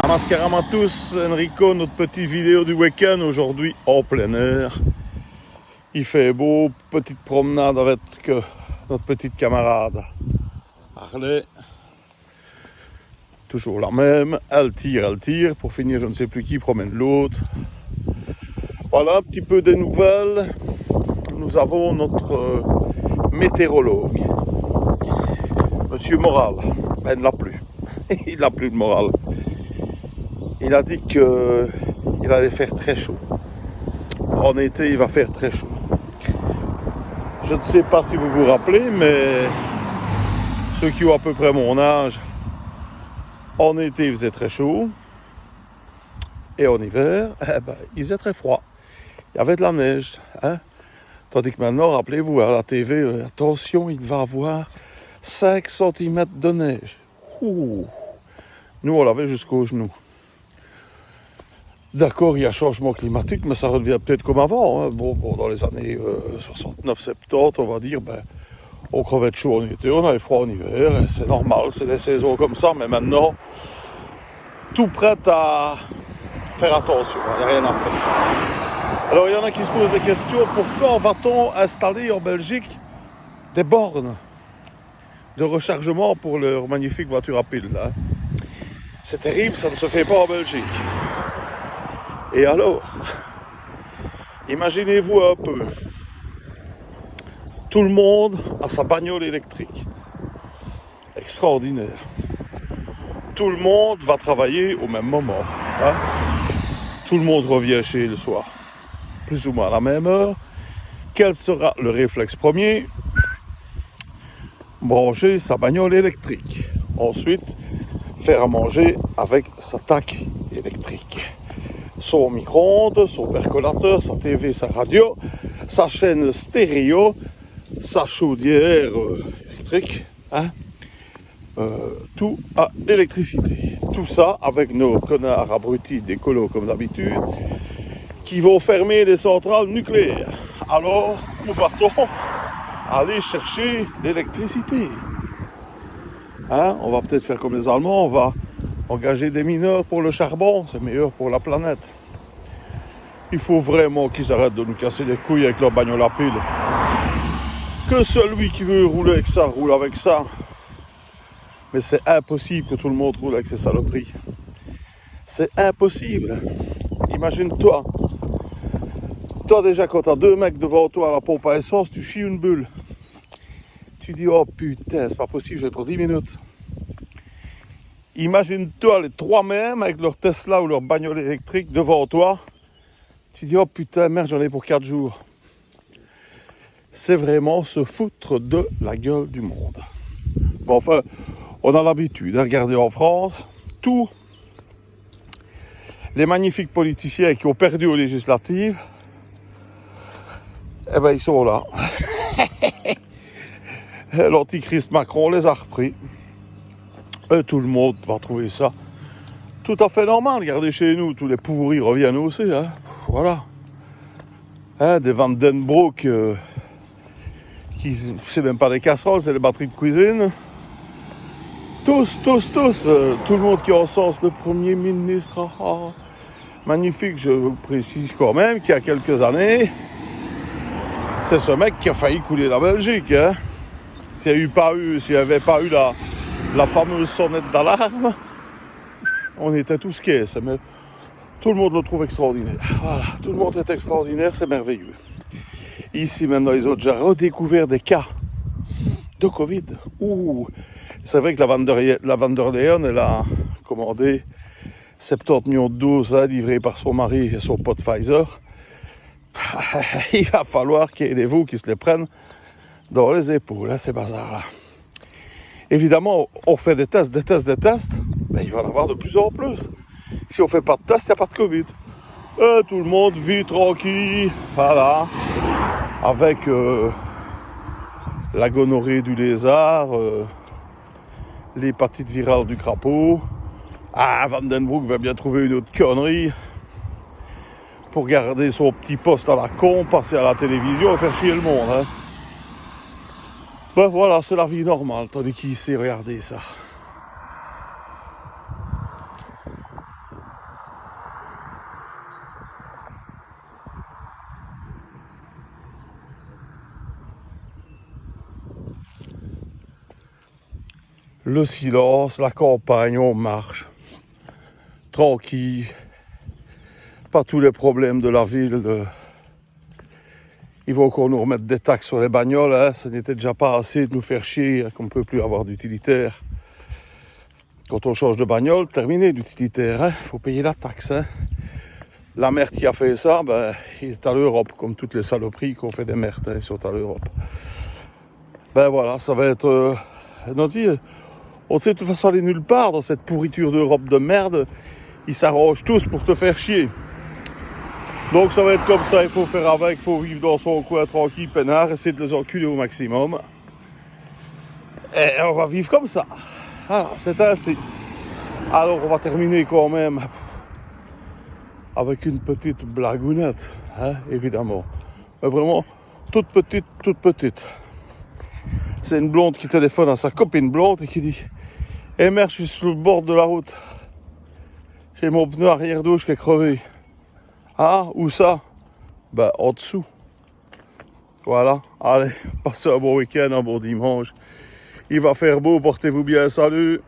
Namaskaram à tous, Enrico, notre petite vidéo du week-end aujourd'hui en plein air. Il fait beau, petite promenade avec notre petite camarade Harley. Toujours la même, elle tire, pour finir je ne sais plus qui promène l'autre. Voilà un petit peu des nouvelles. Nous avons notre météorologue, Monsieur Moral. Ben, il ne l'a plus, il n'a plus de morale. Il a dit qu'il allait faire très chaud. En été, il va faire très chaud. Je ne sais pas si vous vous rappelez, mais ceux qui ont à peu près mon âge, en été, il faisait très chaud. Et en hiver, il faisait très froid. Il y avait de la neige. Hein? Tandis que maintenant, rappelez-vous, à la TV, attention, il va avoir 5 cm de neige. Ouh. Nous, on l'avait jusqu'aux genoux. D'accord, il y a changement climatique, mais ça revient peut-être comme avant. Hein. Bon, dans les années 69-70, on va dire, on crevait de chaud en été, on avait froid en hiver, c'est normal, c'est des saisons comme ça, mais maintenant, tout prêt à faire attention, il n'y a rien à faire. Alors, il y en a qui se posent des questions, pourquoi va-t-on installer en Belgique des bornes de rechargement pour leurs magnifiques voitures à piles là? C'est terrible, ça ne se fait pas en Belgique. Et alors, imaginez-vous un peu, tout le monde a sa bagnole électrique, extraordinaire. Tout le monde va travailler au même moment, hein? Tout le monde revient chez le soir, plus ou moins à la même heure. Quel sera le réflexe premier? Brancher sa bagnole électrique. Ensuite, faire à manger avec sa taque électrique. Son micro-ondes, son percolateur, sa TV, sa radio, sa chaîne stéréo, sa chaudière électrique, hein? Tout à électricité. Tout ça avec nos connards abrutis d'écolos comme d'habitude qui vont fermer les centrales nucléaires. Alors, où va-t-on aller chercher l'électricité? Hein? On va peut-être faire comme les Allemands, on va engager des mineurs pour le charbon, c'est meilleur pour la planète. Il faut vraiment qu'ils arrêtent de nous casser les couilles avec leur bagnole à pile. Que celui qui veut rouler avec ça, roule avec ça. Mais c'est impossible que tout le monde roule avec ces saloperies. C'est impossible. Imagine-toi. Toi déjà, quand t'as 2 mecs devant toi à la pompe à essence, tu chies une bulle. Tu dis, oh putain, c'est pas possible, je vais pour 10 minutes. Imagine-toi les 3 mêmes avec leur Tesla ou leur bagnole électrique devant toi. Tu dis, oh putain, merde, j'en ai pour 4 jours. C'est vraiment se foutre de la gueule du monde. Bon, enfin, on a l'habitude de regarder en France, tous les magnifiques politiciens qui ont perdu aux législatives, eh ben, ils sont là. L'antichrist Macron les a repris. Et tout le monde va trouver ça tout à fait normal. Regardez chez nous, tous les pourris reviennent aussi. Hein. Voilà. Hein, des Van Den Broek, c'est même pas des casseroles, c'est des batteries de cuisine. Tous. Tout le monde qui encense le Premier ministre. Magnifique, je vous précise quand même qu'il y a quelques années, c'est ce mec qui a failli couler la Belgique. Hein. S'il n'y avait pas eu la fameuse sonnette d'alarme, on était tous caisses. Mais tout le monde le trouve extraordinaire. Voilà, tout le monde est extraordinaire, c'est merveilleux. Ici, maintenant, ils ont déjà redécouvert des cas de Covid. Ouh, c'est vrai que la Van der Leyen, elle a commandé 70 millions de doses livrées par son mari et son pote Pfizer. Il va falloir qu'il y ait des veaux qui se les prennent dans les épaules, hein, ces bazars-là. Évidemment, on fait des tests, mais il va en avoir de plus en plus. Si on ne fait pas de tests, il n'y a pas de Covid. Et tout le monde vit tranquille, voilà, avec la gonorrhée du lézard, l'hépatite virale du crapaud. Van Den Broek va bien trouver une autre connerie pour garder son petit poste à la con, passer à la télévision et faire chier le monde. Hein. Ben voilà, c'est la vie normale, tandis qu'ici, regardez ça. le silence, la campagne, on marche. Tranquille. Pas tous les problèmes de la ville. Il faut qu'on nous remette des taxes sur les bagnoles. Hein. Ça n'était déjà pas assez de nous faire chier, hein, qu'on ne peut plus avoir d'utilitaire. Quand on change de bagnole, terminé d'utilitaire. Hein. Faut payer la taxe. Hein. La merde qui a fait ça, ben, il est à l'Europe, comme toutes les saloperies qu'on fait des merdes, hein, ils sont à l'Europe. Ben voilà, ça va être notre vie. On sait de toute façon aller nulle part dans cette pourriture d'Europe de merde. Ils s'arrangent tous pour te faire chier. Donc ça va être comme ça, il faut faire avec, il faut vivre dans son coin tranquille, peinard, essayer de les enculer au maximum. Et on va vivre comme ça. Voilà, c'est ainsi. Alors on va terminer quand même avec une petite blagounette, hein, évidemment. Mais vraiment, toute petite, toute petite. C'est une blonde qui téléphone à sa copine blonde et qui dit « Eh merde, je suis sur le bord de la route. J'ai mon pneu arrière gauche qui est crevé. » Ah, où ça? Ben, en dessous. Voilà, allez, passez un bon week-end, un bon dimanche. Il va faire beau, portez-vous bien, salut.